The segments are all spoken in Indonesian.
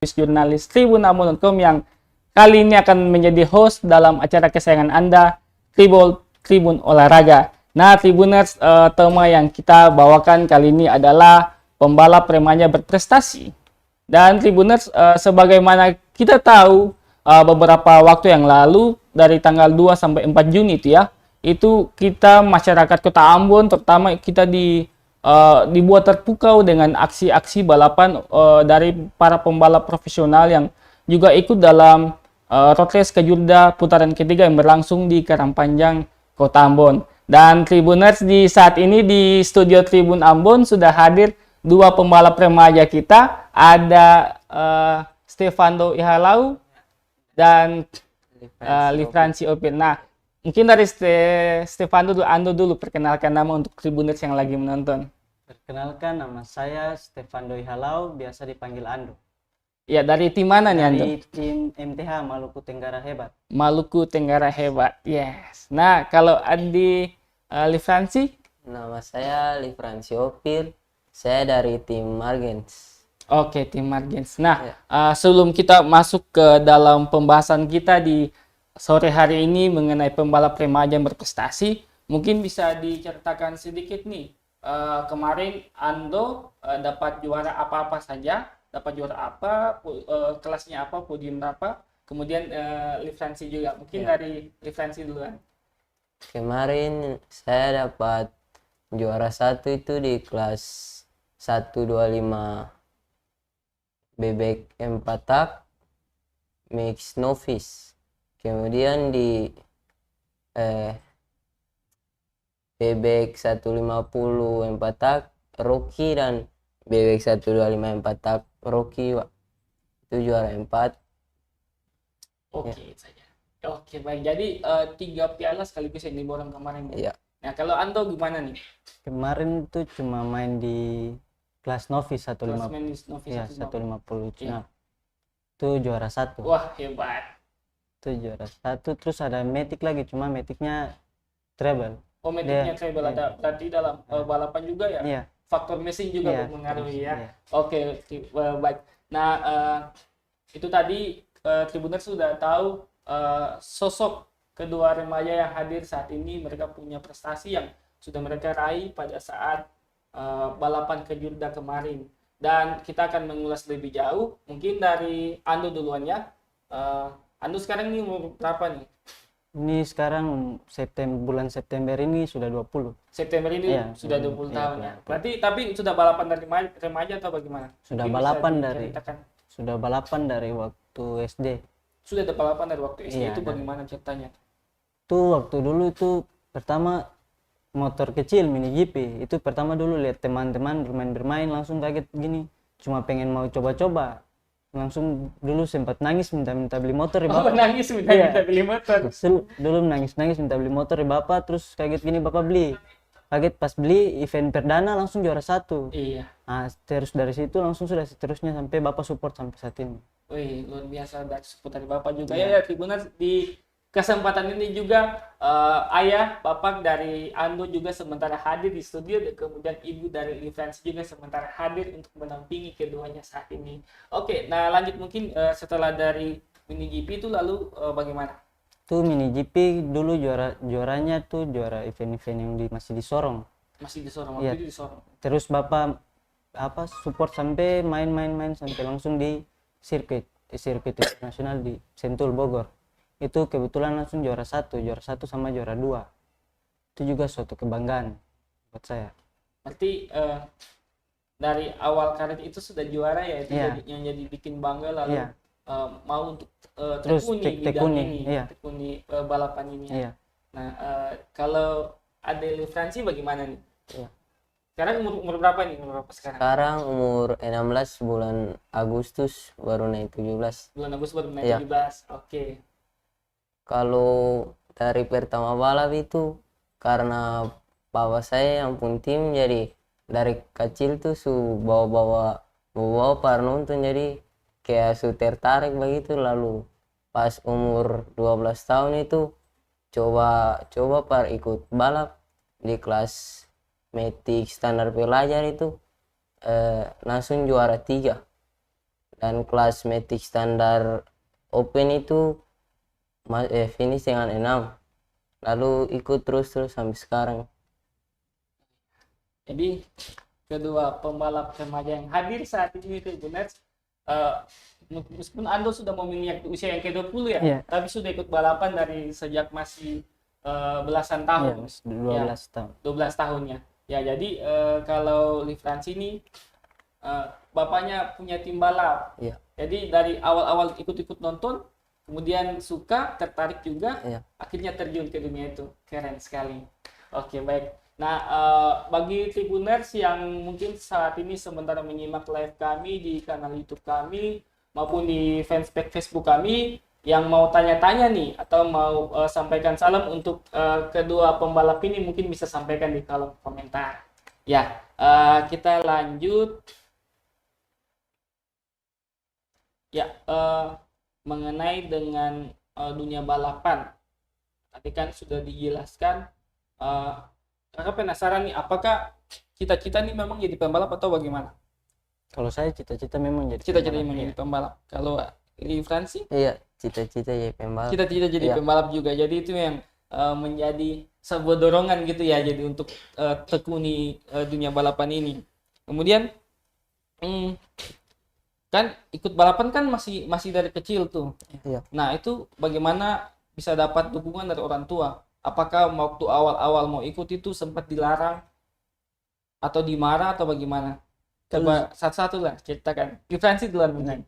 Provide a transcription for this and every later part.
jurnalis tribunambon.com yang kali ini akan menjadi host dalam acara kesayangan Anda, Tribun Olahraga. Nah, Tribuners, tema yang kita bawakan kali ini adalah pembalap remaja berprestasi. Dan Tribuners, sebagaimana kita tahu beberapa waktu yang lalu dari tanggal 2 sampai 4 Juni itu kita masyarakat Kota Ambon terutama kita dibuat terpukau dengan aksi-aksi balapan dari para pembalap profesional yang juga ikut dalam road race Kejurda putaran ketiga yang berlangsung di Karangpanjang, Kota Ambon. Dan Tribuners, di saat ini di studio Tribun Ambon sudah hadir dua pembalap remaja kita, ada Stefando Ihalau dan Livransi Opir. Nah, mungkin dari Stefando dulu, Ando dulu perkenalkan nama untuk Tribuners yang lagi menonton. Perkenalkan, nama saya Stefando Ihalau, biasa dipanggil Ando. Ya, dari tim mana nih Ando? Dari tim MTH, Maluku Tenggara Hebat. Maluku Tenggara Hebat, yes. Nah, kalau Andi Livransi? Nama saya Livransi Opir, saya dari tim Margens. Oke, tim Margens. Nah, sebelum kita masuk ke dalam pembahasan kita di sore hari ini mengenai pembalap remaja yang berprestasi, mungkin bisa diceritakan sedikit nih. Kemarin Ando dapat juara apa-apa saja, dapat juara apa, kelasnya apa, podium berapa, kemudian Livransi juga. Mungkin dari Livransi duluan. Kemarin saya dapat juara 1 itu di kelas 125 bebek 4 tak mix novice. Kemudian di bebek 150 4 tak rookie dan bebek 125 4 tak rookie, itu juara 4. Oke saja. Oke, baik. Jadi 3 piala sekaligus yang diborong kemarin. Iya. Nah, kalau Anto gimana nih? Kemarin tuh cuma main di kelas novice 150. Ya, 150. Iya. Nah, itu juara 1. Wah, hebat. Itu juara 1, terus ada metik lagi, cuma metiknya treble. Oh, metiknya treble ada berarti dalam balapan juga ya? Iya. Faktor mesin juga mempengaruhi ya. Iya. Oke, baik. Nah, itu tadi Tribuners sudah tahu sosok kedua remaja yang hadir saat ini. Mereka punya prestasi yang sudah mereka raih pada saat balapan Kejurda kemarin. Dan kita akan mengulas lebih jauh. Mungkin dari Ando duluan ya. Ando sekarang ini umur berapa nih? Ini sekarang bulan September ini sudah 20. September ini sudah 20 tahun ya. Berarti tapi sudah balapan dari remaja atau bagaimana? Sudah balapan dari waktu SD. Sudah ada balapan dari waktu SD, itu Iya, bagaimana ceritanya? Tuh waktu dulu itu pertama motor kecil mini GP. Itu pertama dulu lihat teman-teman bermain langsung kaget gini. Cuma pengen mau coba-coba. Langsung dulu sempat nangis minta beli motor ya bapak. Nangis minta beli motor. Dulu nangis minta beli motor ya bapak, terus kaget gini bapak beli. Kaget pas beli event perdana langsung juara 1. Iya. Nah, terus dari situ langsung sudah seterusnya sampai bapak support sampai saat ini. Wih, luar biasa dari support dari bapak juga ya. Tribuners, di kesempatan ini juga ayah bapak dari Ando juga sementara hadir di studio, dan kemudian ibu dari Livransi juga sementara hadir untuk menampingi keduanya saat ini. Oke, nah lanjut mungkin setelah dari mini GP itu lalu bagaimana? Tuh mini GP dulu juaranya tuh juara event-event yang masih di Sorong. Masih di Sorong, waktu itu di Sorong. Terus bapak support sampai main sampai langsung di sirkuit internasional di Sentul Bogor. Itu kebetulan langsung juara 1 sama juara 2. Itu juga suatu kebanggaan buat saya. Berarti dari awal karir itu sudah juara ya, itu yang jadi bikin bangga lalu mau untuk tekuni balapan ini. Iya. Nah, kalau Ade Livransi bagaimana nih? Iya. Sekarang umur berapa nih? Umur berapa sekarang? Sekarang umur 16, bulan Agustus baru naik 17. Bulan Agustus baru naik 17. Oke. Kalau dari pertama balap itu karena bapak saya yang pun tim, jadi dari kecil tuh bawa para nonton, jadi kayak tertarik begitu. Lalu pas umur 12 tahun itu coba ikut balap di kelas metik standar pelajar itu, langsung juara 3 dan kelas Matic standar Open itu finish dengan 6, lalu ikut terus sampai sekarang. Jadi kedua pembalap remaja yang hadir saat ini itu benar, meskipun Ando sudah memiliki usia yang ke-20 ya, Iya. tapi sudah ikut balapan dari sejak masih belasan Ya, tahun. 12 tahun. 12 tahunnya. Ya, jadi kalau Liv ini bapaknya punya tim balap. Iya. Jadi dari awal-awal ikut-ikut nonton, kemudian suka, tertarik juga, Iya. akhirnya terjun ke dunia itu. Keren sekali. Oke, baik. Nah, bagi Tribuners yang mungkin saat ini sementara menyimak live kami di kanal YouTube kami maupun di fanspage Facebook kami, yang mau tanya-tanya nih atau mau sampaikan salam untuk kedua pembalap ini, mungkin bisa sampaikan di kolom komentar. Ya, kita lanjut. Ya, mengenai dengan dunia balapan. Tadi kan sudah dijelaskan. Kakak penasaran nih, apakah cita-cita nih memang jadi pembalap atau bagaimana? Kalau saya cita-cita memang jadi Cita-cita pembalap, menjadi iya. pembalap. Kalau di Fransi, Iya, cita-cita jadi pembalap. cita-cita jadi Iya. pembalap juga. Jadi itu yang menjadi sebuah dorongan gitu ya, jadi untuk tekuni dunia balapan ini. Kemudian kan ikut balapan kan masih dari kecil tuh. Iya. Nah, itu bagaimana bisa dapat dukungan dari orang tua? Apakah waktu awal-awal mau ikut itu sempat dilarang atau dimarah atau bagaimana? Coba satu-satu lah ceritakan. Di Fransi duluan mulai.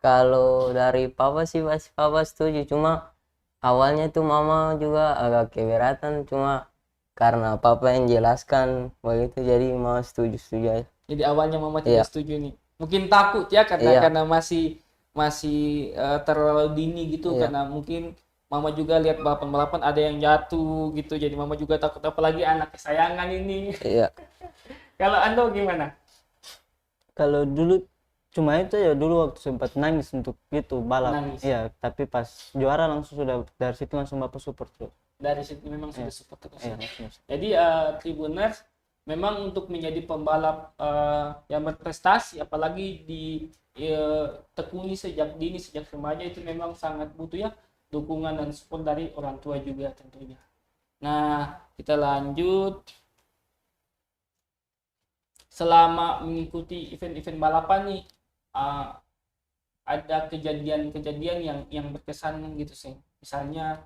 Kalau dari papa sih pasti papa setuju, cuma awalnya tuh mama juga agak keberatan, cuma karena papa yang jelaskan begitu jadi mama setuju aja. Jadi awalnya mama tidak Iya. setuju nih. Mungkin takut ya karena Iya. karena masih terlalu dini gitu, Iya. karena mungkin mama juga lihat balapan-balapan ada yang jatuh gitu. Jadi mama juga takut, apalagi anak kesayangan ini. Iya. Kalau Anda gimana? Kalau dulu cuma itu ya, dulu waktu sempat nangis untuk itu balap. Nangis. Iya, tapi pas juara langsung sudah, dari situ langsung bapak support terus. Dari situ memang sudah support terus. Iya, langsung. Jadi Tribuners memang untuk menjadi pembalap yang berprestasi, apalagi tekuni sejak dini, sejak remaja, itu memang sangat butuh ya dukungan dan support dari orang tua juga tentunya. Nah, kita lanjut. Selama mengikuti event-event balapan nih, ada kejadian-kejadian yang berkesan gitu sih. Misalnya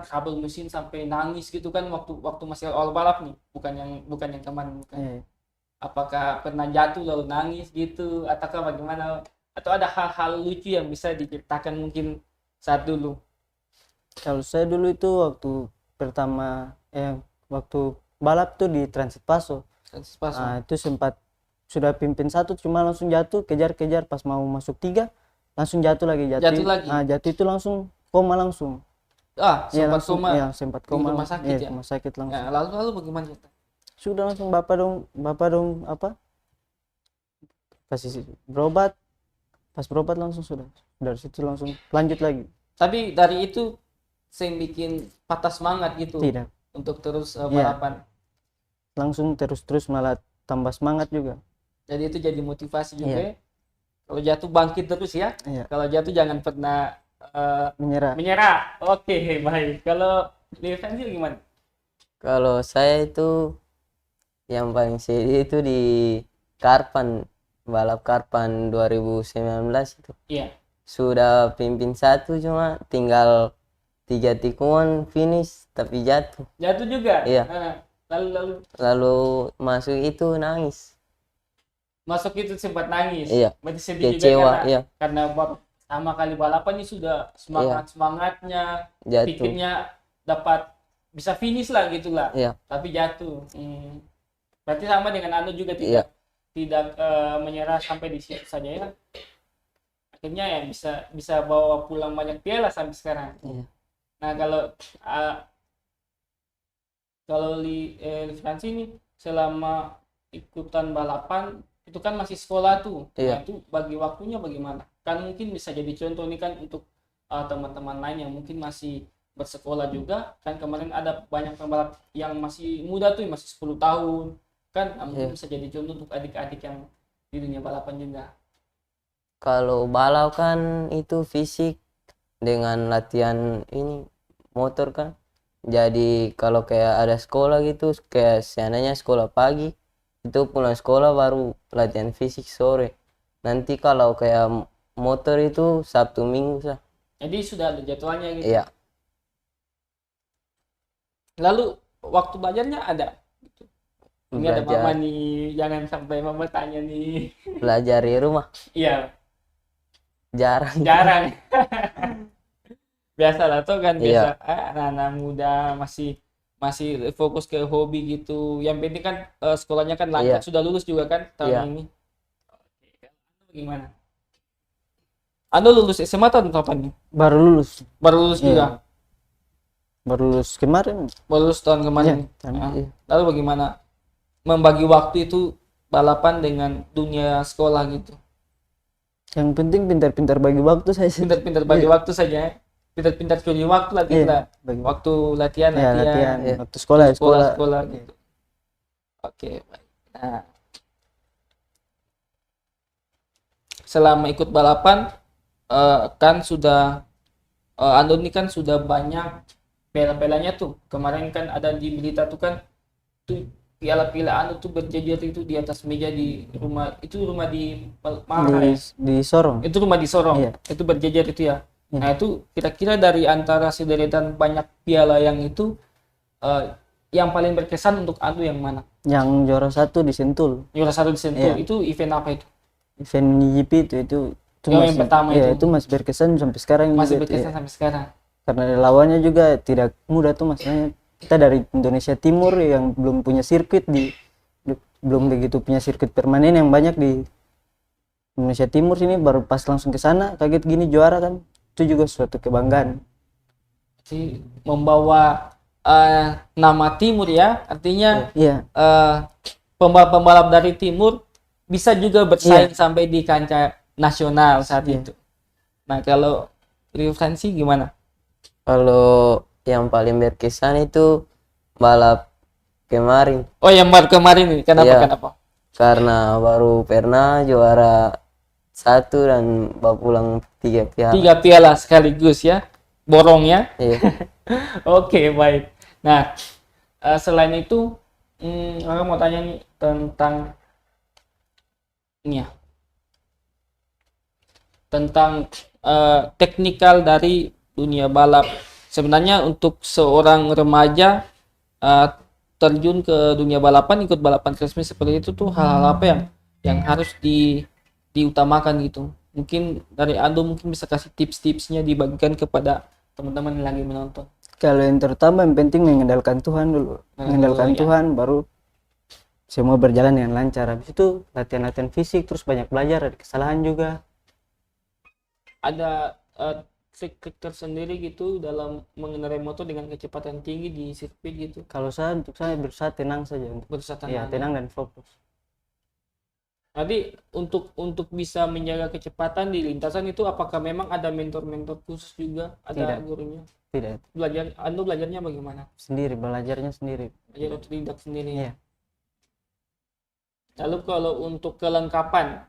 kabel mesin sampai nangis gitu kan waktu masih awal balap nih, bukan yang kemarin bukan. Iya. Apakah pernah jatuh lalu nangis gitu, ataukah bagaimana, atau ada hal-hal lucu yang bisa diceritakan mungkin saat dulu? Kalau saya dulu itu waktu pertama waktu balap tuh di Transit Paso. Pas Nah, itu sempat sudah pimpin 1 cuma langsung jatuh, kejar pas mau masuk 3 langsung jatuh lagi. Jatuh lagi? Nah, jatuh itu langsung koma langsung. sempat langsung, koma. Iya, sempat Di koma. rumah sakit ya? Rumah sakit langsung. Ya, lalu bagaimana cerita? Sudah langsung bapak dong apa? Kasih berobat. Pas berobat langsung sudah. Dari situ langsung lanjut lagi. Tapi dari itu saya bikin patah semangat gitu Tidak. untuk terus Iya. balapan. Langsung terus malah tambah semangat juga. Jadi itu jadi motivasi juga. Iya. Ya. Kalau jatuh bangkit terus ya. Iya. Kalau jatuh jangan pernah Menyerah. Oke, baik. Kalau di Fansil gimana? Kalau saya itu yang paling sedih itu di Karpan, balap Karpan 2019 itu. Iya. Sudah pimpin 1 cuma tinggal 3 tikungan finish tapi jatuh. Jatuh juga? Iya. Nah, lalu Lalu masuk itu nangis. masuk itu sempat nangis. Iya. Berarti sedih juga Kecewa, iya. karena pertama kali balapan ini sudah semangatnya, Jatuh. pikirnya dapat bisa finish lah gitulah. Iya. Tapi jatuh. Berarti sama dengan Anda juga Iya. tidak menyerah sampai di situ saja ya. Akhirnya ya bisa bawa pulang banyak piala sampai sekarang. Iya. Nah, kalau di Fransi ini selama ikutan balapan itu kan masih sekolah tuh. Iya. Nah, itu bagi waktunya bagaimana? Kan mungkin bisa jadi contoh nih kan untuk teman-teman lain yang mungkin masih bersekolah juga. Kan kemarin ada banyak pembalap yang masih muda tuh, masih 10 tahun. Kan mungkin bisa jadi contoh untuk adik-adik yang di dunia balapan juga. Kalau balap kan itu fisik dengan latihan ini motor kan. Jadi kalau kayak ada sekolah gitu, kayak seandainya sekolah pagi, itu pulang sekolah baru latihan fisik sore. Nanti kalau kayak motor itu Sabtu Minggu sah. Jadi sudah ada jadwalnya gitu. Iya, Lalu waktu belajarnya ada. Ini ada belajar mama nih, jangan sampai mama tanya nih. belajar di rumah Iya, jarang. jarang. Biasalah tuh kan Iya. biasa anak-anak muda masih masih fokus ke hobi gitu. Yang penting kan sekolahnya kan lancar. Iya. Sudah lulus juga kan tahun Iya. ini. Oke, Anda bagaimana? Anda lulus SMA tahun kapan nih? Baru lulus. Baru lulus Iya. juga. Baru lulus kemarin. Baru lulus tahun kemarin. Iya, Ah. iya. Lalu bagaimana membagi waktu itu balapan dengan dunia sekolah gitu? Yang penting pintar-pintar bagi waktu saya sih. Pintar-pintar bagi waktu saja. Ya. Pintar-pintar curi waktu lah Iya, kita. bagi Waktu latihan, Ya, latihan. latihan. Iya. Waktu sekolah, ya sekolah. Sekolah gitu. Oke, baik. Nah, selama ikut balapan kan sudah Ando ini kan sudah banyak piala-pialanya tuh. Kemarin kan ada di berita tuh kan tuh piala-piala Ando tuh berjejer itu di atas meja di rumah itu rumah di Malra Di, ya? di Sorong. Itu rumah di Sorong. Iya. Itu berjejer itu ya. Iya. Nah, itu kira-kira dari antara sederetan banyak piala yang itu yang paling berkesan untuk Ando yang mana? Yang juara 1 di Sentul. Juara satu di Sentul. Iya. Itu event apa itu? Event GP itu Yang pertama iya, itu. itu masih berkesan sampai sekarang Masih juga, berkesan iya. sampai sekarang. Karena lawannya juga tidak mudah tuh, maksudnya kita dari Indonesia Timur yang belum punya sirkuit belum begitu punya sirkuit permanen yang banyak di Indonesia Timur sini, baru pas langsung ke sana kaget gini juara kan, itu juga suatu kebanggaan. Jadi membawa nama Timur ya, artinya Iya, pembalap-pembalap dari Timur bisa juga bersaing sampai di kancah nasional saat Iya. itu. Nah, kalau Rio Fransi gimana? Kalau yang paling berkesan itu balap kemarin. Oh, yang baru kemarin ini, kenapa? Iya. Kenapa? Karena baru pernah juara 1 dan bawa pulang 3 piala. 3 piala sekaligus ya, borong ya. Iya. Oke, baik. Nah, selain itu, aku mau tanya nih tentang ini ya, tentang teknikal dari dunia balap. Sebenarnya untuk seorang remaja terjun ke dunia balapan, ikut balapan resmi seperti itu tuh hal-hal apa yang harus diutamakan gitu. Mungkin dari Ando mungkin bisa kasih tips-tipsnya dibagikan kepada teman-teman yang lagi menonton. kalau yang terutama yang penting mengandalkan Tuhan dulu, mengandalkan ya. Tuhan, baru semua berjalan dengan lancar. Habis itu latihan-latihan fisik, terus banyak belajar dari kesalahan juga. Ada trik-trik tersendiri gitu dalam mengendarai motor dengan kecepatan tinggi di sirkuit gitu. Kalau saya, untuk saya berusaha tenang saja, Berusaha ya tenang. tenang dan fokus. Jadi untuk bisa menjaga kecepatan di lintasan itu apakah memang ada mentor-mentor khusus juga? Ada Tidak. gurunya? Tidak, Ando belajarnya bagaimana? sendiri, belajarnya sendiri. Belajar otodidak sendiri. Iya. Lalu kalau untuk kelengkapan,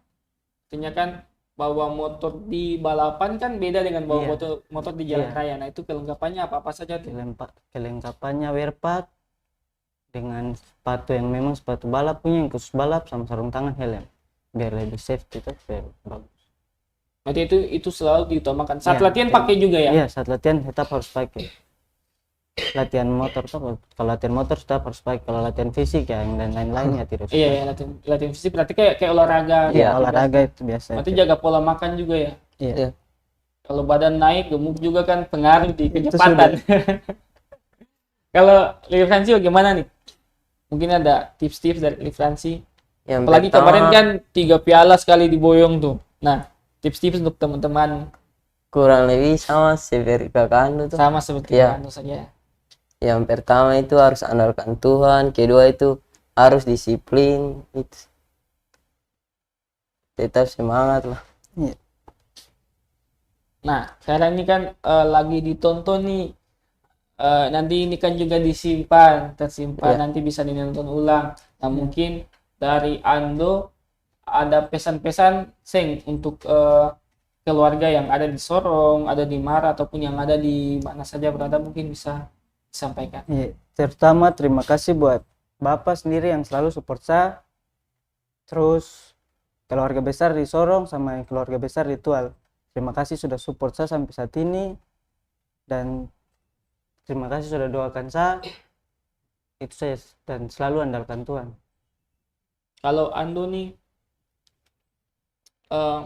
artinya kan bawa motor di balapan kan beda dengan bawa Iya. motor di jalan Iya. raya. Nah, itu kelengkapannya apa saja tuh? Kelengkapannya wear pack dengan sepatu yang memang sepatu balap punya, yang khusus balap, sama sarung tangan, helm, biar lebih safety tuh, biar bagus. Berarti itu selalu diutamakan. Saat Iya, latihan betul. pakai juga ya? Iya, saat latihan tetap harus pakai. Latihan motor tuh, kalau latihan motor tetap harus pakai. Kalau latihan fisik ya yang lain-lain ya tidak usah. Iya, ya, latihan fisik berarti kayak olahraga. Iya, gitu. olahraga itu biasa. Berarti jaga pola makan juga ya. Iya. Iya. Kalau badan naik, gemuk juga kan pengaruh di Itu kecepatan. Kalau Livransi bagaimana nih? Mungkin ada tips-tips dari Livransi. Yang Apalagi pertama, kemarin kan 3 piala sekali diboyong tuh. Nah, tips-tips untuk teman-teman kurang lebih sama seperti kakak Ando tuh. sama seperti Iya. Ando saja. Yang pertama itu harus andalkan Tuhan, kedua itu harus disiplin, itu tetap semangat lah. Nah, sekarang ini kan lagi ditonton nih. Nanti ini kan juga tersimpan, Iya. nanti bisa ditonton ulang. Nah, mungkin dari Ando ada pesan-pesan Seng untuk keluarga yang ada di Sorong, ada di Mara ataupun yang ada di mana saja berada, mungkin bisa disampaikan. Iya, terutama terima kasih buat Bapak sendiri yang selalu support saya. Terus keluarga besar di Sorong sama keluarga besar di Tual. Terima kasih sudah support saya sampai saat ini. Dan terima kasih sudah doakan saya. Itu saya dan selalu andalkan Tuhan. Kalau Ando nih, eh,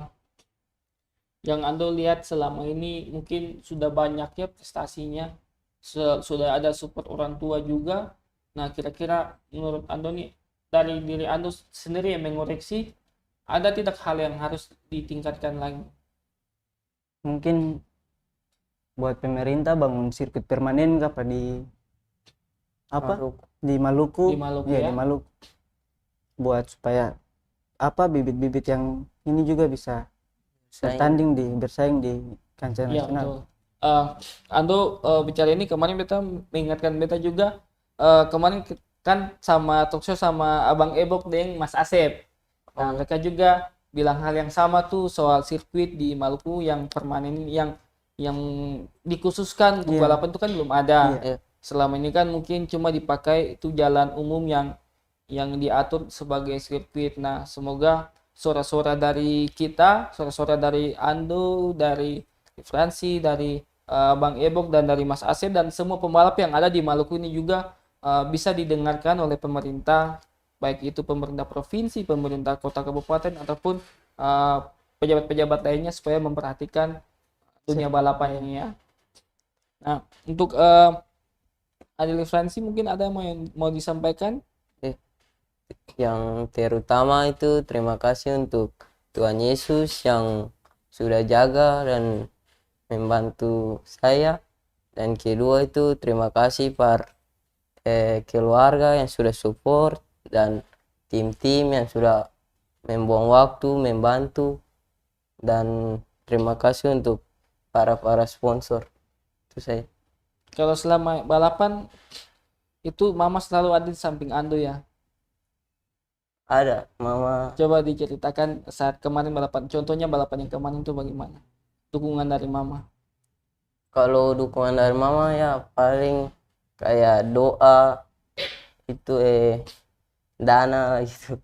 yang Ando lihat selama ini mungkin sudah banyak ya prestasinya, sudah ada support orang tua juga. Nah, kira-kira menurut Ando nih, dari diri Ando sendiri yang mengoreksi, ada tidak hal yang harus ditingkatkan lagi? Mungkin buat pemerintah bangun sirkuit permanen apa di apa? Maluku. Di Maluku. Di Maluku Iya, ya? di Maluku. Buat supaya apa bibit-bibit yang ini juga bisa bertanding bersaing di kancah Iya, nasional. betul. Ando bicara ini kemarin beta mengingatkan beta juga, kemarin kan sama talkshow sama Abang Ebok dengan Mas Asep. Nah, mereka juga bilang hal yang sama tuh soal sirkuit di Maluku yang permanen, yang dikhususkan untuk Iya. balapan itu kan belum ada. Iya. Selama ini kan mungkin cuma dipakai itu jalan umum yang diatur sebagai sirkuit. Nah, semoga suara-suara dari kita, suara-suara dari Ando, dari Fransi, dari Bang Ebok dan dari Mas Asep dan semua pembalap yang ada di Maluku ini juga bisa didengarkan oleh pemerintah, baik itu pemerintah provinsi, pemerintah kota kabupaten ataupun pejabat-pejabat lainnya supaya memperhatikan dunia balapan ini ya. Nah, untuk Adil Fransi mungkin ada yang mau disampaikan? Yang terutama itu terima kasih untuk Tuhan Yesus yang sudah jaga dan membantu saya. Dan kedua itu terima kasih keluarga yang sudah support dan tim-tim yang sudah membuang waktu membantu, dan terima kasih untuk para sponsor. Itu saya. Kalau selama balapan itu Mama selalu ada di samping Ando ya. Ada Mama. Coba diceritakan saat kemarin balapan. Contohnya balapan yang kemarin itu bagaimana? Dukungan dari Mama. Kalau dukungan dari Mama ya paling kayak doa itu dana gitu.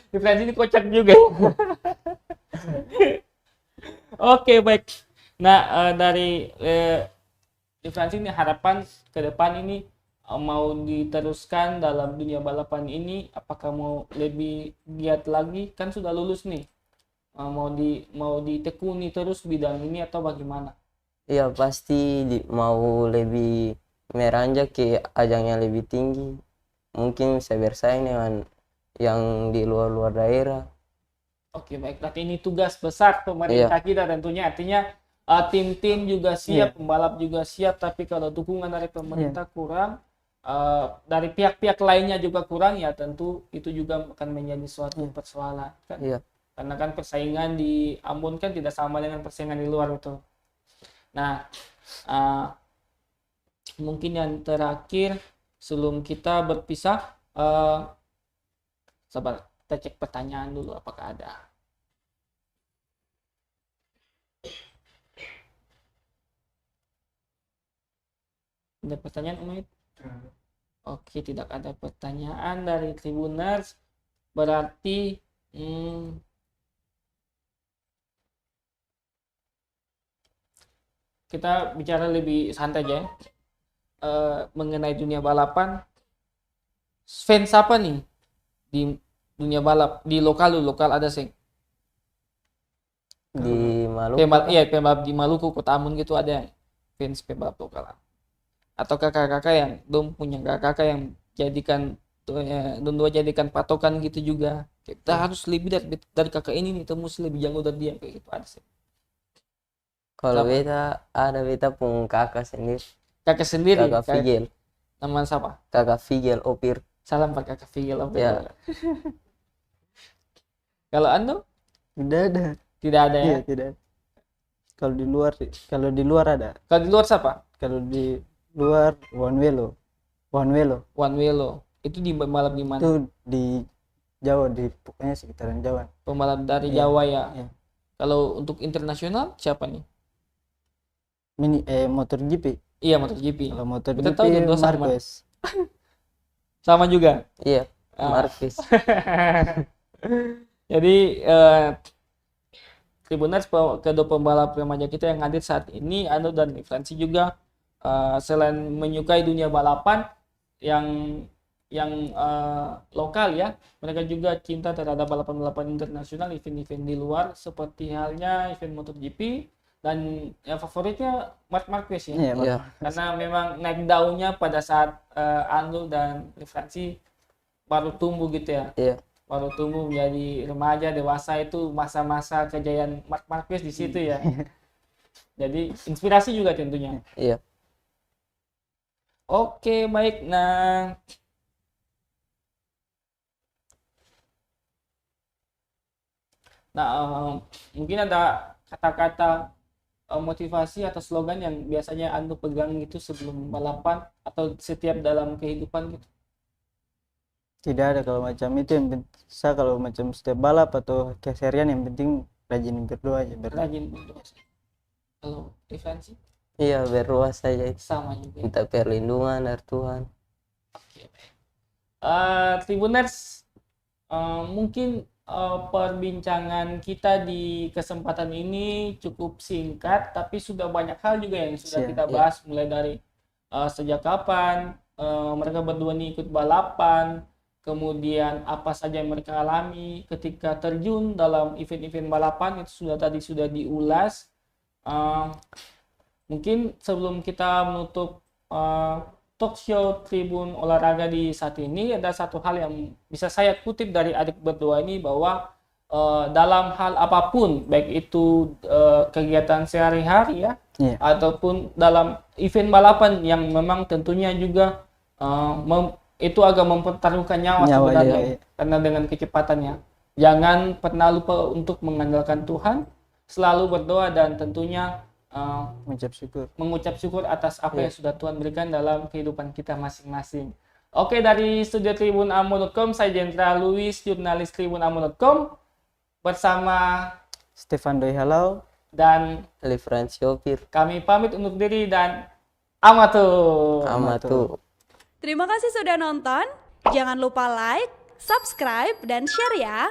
Difference ini kocak juga. Oke, baik. Nah, dari Difference ini harapan ke depan ini mau diteruskan dalam dunia balapan ini, apakah mau lebih giat lagi? Kan sudah lulus nih. Mau ditekuni terus bidang ini atau bagaimana? Iya pasti mau lebih meranjak ke ajang yang lebih tinggi, mungkin bisa bersaing dengan yang di luar daerah. Oke, baik. Berarti ini tugas besar pemerintah kita tentunya. Artinya tim-tim juga siap, pembalap juga siap, tapi kalau dukungan dari pemerintah kurang, dari pihak-pihak lainnya juga kurang, ya tentu itu juga akan menjadi suatu persoalan kan? Iya. Karena kan persaingan di Ambon kan tidak sama dengan persaingan di luar, betul. Nah, mungkin yang terakhir sebelum kita berpisah, sabar, kita cek pertanyaan dulu apakah ada. Ada pertanyaan, Umaid? Oke, tidak ada pertanyaan dari Tribuners. Berarti kita bicara lebih santai aja ya. Mengenai dunia balapan. Fans apa nih di dunia balap? Di lokal ada sih. Di Maluku. Pembalap di Maluku, Kota Ambon gitu ada fans pembalap lokal. Atau kakak-kakak yang punya kakak yang jadikan jadikan patokan gitu juga. Kita harus lebih dari kakak ini nih, temu lebih jago dari dia, kayak gitu ada sih. Kalau beta pun kakak sendiri. Kakak sendiri. Kakak Figel. Nama siapa? Kakak Figel Opir. Salam pak kakak Figel Opir. Ya. Kalau Ando? Tidak ada. Tidak ada ya? Iya, tidak. Kalau di luar ada. Kalau di luar siapa? Kalau di luar One Welo. One Welo. Itu di balap di mana? Itu di Jawa, di pokoknya sekitaran Jawa. Pembalap dari Iya, Jawa ya. iya. Kalau untuk internasional siapa nih? MotoGP. Iya, MotoGP. Kalau Kita MotoGP tahu dua sama. Marquez. Sama juga. Iya, Ah. Marquez. Jadi Tribuners, kedua pembalap remaja kita yang hadir saat ini, Anu dan Fransi juga selain menyukai dunia balapan yang lokal ya, mereka juga cinta terhadap balapan-balapan internasional, event-event di luar seperti halnya event MotoGP, dan yang favoritnya Marc Marquez ya. Iya, Iya, Karena memang naik daunnya pada saat Anu dan Fransi baru tumbuh gitu ya. iya, Baru tumbuh menjadi remaja dewasa, itu masa-masa kejayaan Marc Marquez di situ ya. Jadi inspirasi juga tentunya. iya. Oke, baik. Nah, mungkin ada kata-kata motivasi atau slogan yang biasanya Anu pegang itu sebelum balapan atau setiap dalam kehidupan gitu. tidak ada kalau macam itu. Yang penting saya kalau macam setiap balap atau keseharian yang penting rajin berdoa aja, Rajin berdoa. Kalau Referensi Iya, berdoa saja itu. sama juga. Minta perlindungan dari Tuhan. Oke, baik. Tribuners, mungkin perbincangan kita di kesempatan ini cukup singkat, tapi sudah banyak hal juga yang sudah Siap, kita bahas, mulai dari sejak kapan mereka berdua ini ikut balapan, kemudian apa saja yang mereka alami ketika terjun dalam event-event balapan, itu sudah diulas. Mungkin sebelum kita menutup talk show Tribun Olahraga di saat ini, ada satu hal yang bisa saya kutip dari adik berdua ini, bahwa dalam hal apapun, baik itu kegiatan sehari-hari ya, Iya. ataupun dalam event balapan yang memang tentunya juga itu agak mempertaruhkan nyawa sebenarnya, iya. karena dengan kecepatannya. Jangan pernah lupa untuk mengandalkan Tuhan, selalu berdoa, dan tentunya mengucap syukur atas apa yang sudah Tuhan berikan dalam kehidupan kita masing-masing. Oke, dari studio tribunamo.com, saya Jendra Luis, jurnalis tribunamo.com, bersama Stefan Doi Halau dan Livransi Opir. kami pamit undur diri, dan amatu. Amatu. Terima kasih sudah nonton. Jangan lupa like, subscribe, dan share ya.